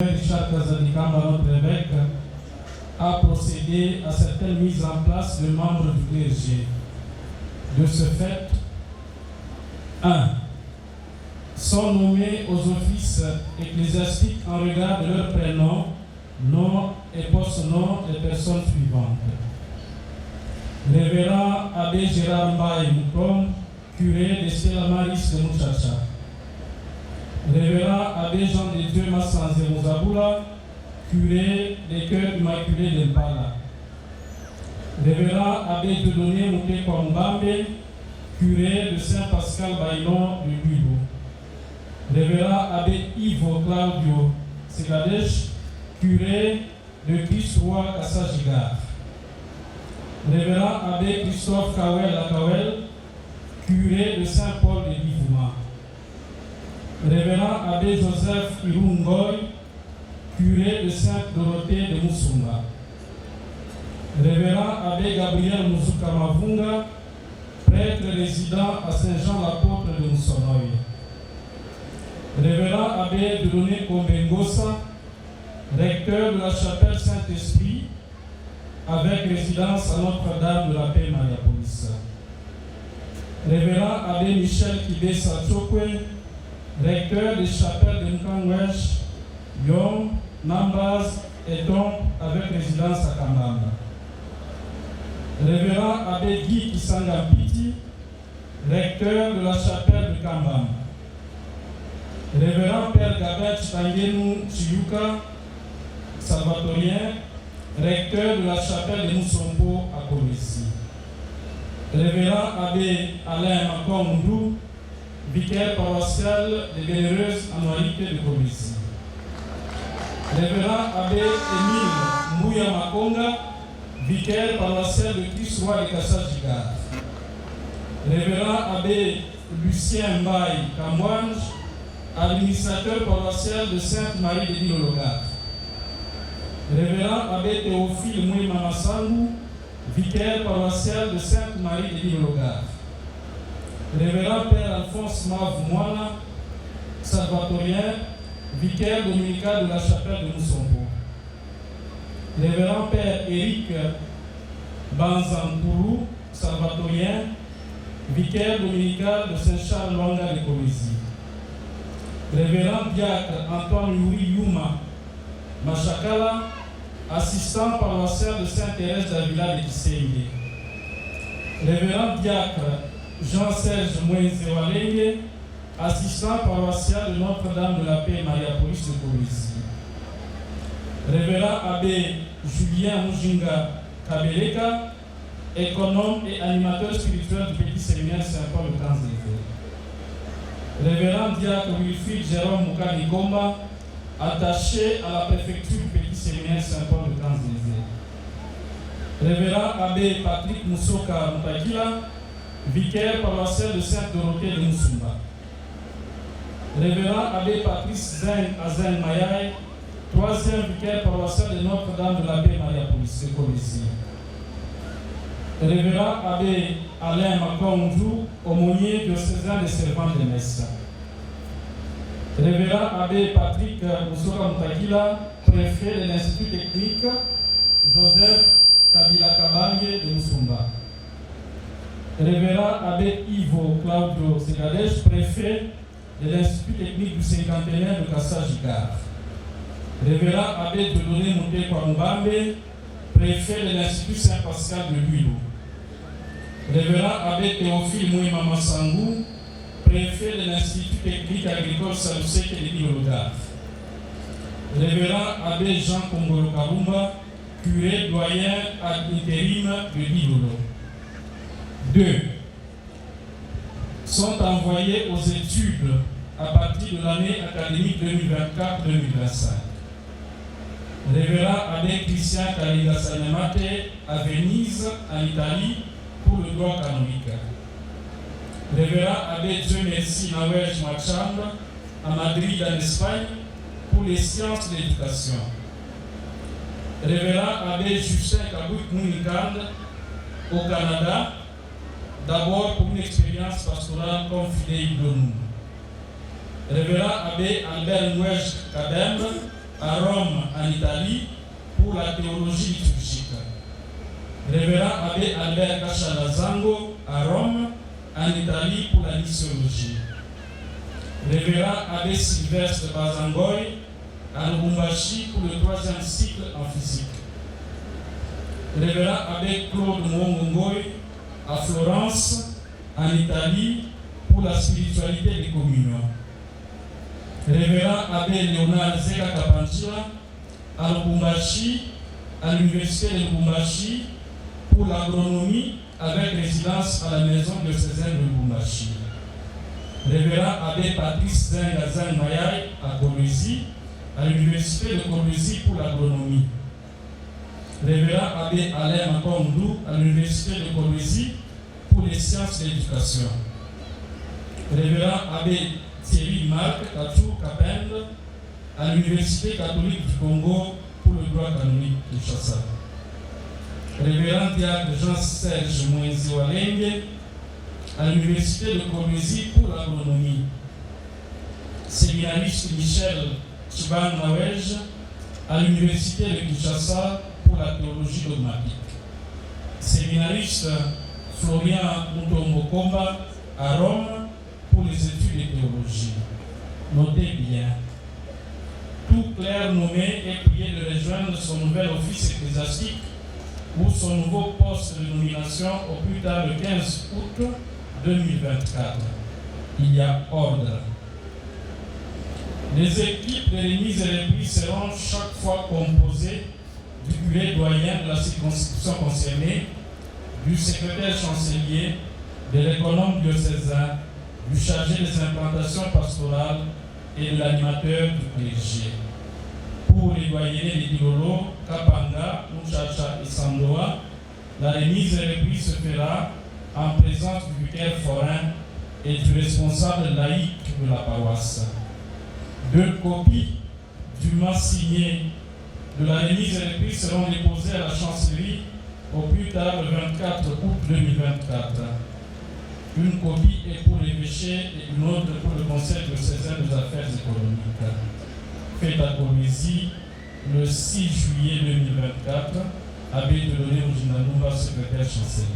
Richard Kazadikamba, notre évêque, a procédé à certaines mises en place de membres du clergé. De ce fait, 1. Sont nommés aux offices ecclésiastiques en regard de leur prénom, nom et post-nom des personnes suivantes. Révérend Abbé Gérard Mbaye Moukom, curé de Stella Maris de Mouchacha. Révérend Abbé Jean de Dieu Massanze Mouzaboula, curé des Cœurs Immaculés de Mpala. Révérend Abbé Dieudonné Moutekwa Mbambe, curé de Saint-Pascal Bailon de Bulo. Révérend Abbé Ivo Claudio Segadesh, curé de Christ-Roi Kassajigar. Révérend Abbé Christophe Kawel Akawel, curé de Saint-Paul de Livouma. Révérend Abbé Joseph Irungoy, curé de Sainte-Dorothée de Moussoumba. Révérend Abbé Gabriel Mouzuka Mavunga, prêtre résident à Saint-Jean-l'Apôtre de Moussonoy. Révérend Abbé Dieudonné Kombengosa, recteur de la chapelle Saint-Esprit, avec résidence à Notre-Dame de la Paix Mariapolis. Révérend Abbé Michel Kibesa Chokwe, recteur des chapelles de Nkangwesh, Yom, Nambaz et Tombe, avec résidence à Kambamba. Révérend Abbé Guy Kisanga Piti, recteur de la chapelle de Kambamba. Révérend Père Gabet Tangenu Chiyuka, salvatorien, recteur de la chapelle de Moussombo à Komissi. Révérend Abbé Alain Makomundou, vicaire paroissial des Bénéreuses Annualités de Komissi. Révérend Abbé Émile Mouya Makonga, vicaire paroissial de Christ-Roi de Kassajigar. Révérend Abbé Lucien Mbaye Kamwanj, administrateur paroissial de Sainte-Marie de Dilologar. Révérend Abbé Théophile Mouima Massangu, vicaire paroissial de Sainte-Marie de Dilologar. Révérend Père Alphonse Mav Moana, salvatorien, vicaire dominical de la chapelle de Moussombo. Révérend Père Éric Banzantourou, salvatorien, vicaire dominical de Saint-Charles-Longa de Komissi. Révérend Diacre Antoine Yuri Yuma Machakala, assistant paroissial de Sainte-Thérèse d'Avila de Kisenge. Révérend Diacre Jean-Serge Mouenzewalenge, assistant paroissial de Notre-Dame de la Paix Mariapolis de Komissi. Révérend Abbé Julien Mujinga Kabeleka, économe et animateur spirituel du petit séminaire Saint-Paul de Kanzévé. Révérend Diacre Wilfried Jérôme Moukanikomba, attaché à la préfecture du petit séminaire Saint-Paul de Kanzévé. Révérend Abbé Patrick Moussoka Moutakila, vicaire paroissial de Sainte-Dorothée de Moussumba. Révérend Abbé Patrice Zen Azen Mayaï, troisième vicaire paroissial de Notre-Dame de la Paix Mariapolis de Komissi. Révérend Abbé Alain Makomundou, aumônier diocésain des servants de messe. Révérend Abbé Patrick Moussoka Moutakila, préfet de l'Institut technique Joseph Kabila Kabange de Moussumba. Révérend Abbé Ivo Claudio Segadesh, préfet de l'Institut technique du cinquantenaire de Kassajigar. Révérend Abbé Dieudonné Moutekwa Mbambe, préfet de l'Institut Saint-Pascal de Bulo. Révérend Abbé Théophile Mouima Massangu, préfet de l'Institut technique agricole Saluseke de Dilologar. Révérend Abbé Jean Kongolo Karumba, curé doyen ad intérim de Dilolo. 2. Sont envoyés aux études à partir de l'année académique 2024-2025. Révérend Abbé Christian Kaliga Sanyamate à Venise, en Italie, pour le droit canonique. Révérend Abbé Dieu Merci Nawej Machamba à Madrid, en Espagne, pour les sciences de l'éducation. Révérend Abbé Justin Kabouk Mounikand au Canada, d'abord pour une expérience pastorale comme fidèle de nous. Révérend Abbé Albert Nouej Kadembe à Rome, en Italie, pour la théologie liturgique. Révérend Abbé Albert Cachalazango, à Rome, en Italie, pour la missiologie. Révérend Abbé Sylvestre Bazangoy, à Lubumbashi, pour le 3e cycle en physique. Révérend Abbé Claude Mwongongoy, à Florence, en Italie, pour la spiritualité des communions. Révérend Abbé Léonard Zeka Kapanchila, à Lubumbashi, à l'Université de Lubumbashi, pour l'agronomie avec résidence à la maison diocésaine de Lubumbashi. Révérend Abbé Patrice Zengazan Mayay à Kolwezi, à l'Université de Kolwezi pour l'agronomie. Révérend Abbé Alain Makondou à l'Université de Kolwezi pour les sciences de l'éducation. Révérend Abbé Thierry Marc Katou Kapende à l'Université catholique du Congo pour le droit canonique de Kinshasa. Révérend diacre Jean-Serge Moïse Walenge à l'Université de Kolwezi pour l'agronomie. Séminariste Michel Chiban Nawej à l'Université de Kinshasa pour la théologie dogmatique. Séminariste Florian Mutombo-Komba à Rome pour les études de théologie. Notez bien, tout clerc nommé est prié de rejoindre son nouvel office ecclésiastique ou son nouveau poste de nomination au plus tard le 15 août 2024. Il y a ordre. Les équipes de remise et reprise seront chaque fois composées du curé doyen de la circonscription concernée, du secrétaire chancelier, de l'économe diocésain, du chargé des implantations pastorales et de l'animateur du clergé. Pour les doyennés de Dilolo, Kapanga, Muchacha et Sandoa, la remise et reprise se fera en présence du vicaire forain et du responsable laïque de la paroisse. 2 copies du mas signé de la remise et reprise seront déposées à la chancellerie au plus tard le 24 août 2024. Une copie est pour l'évêché et une autre pour le Conseil diocésain des affaires économiques. Faite à Kolwezi le 6 juillet 2024, Abbé Dieudonné Mujinalumba, secrétaire chancelier.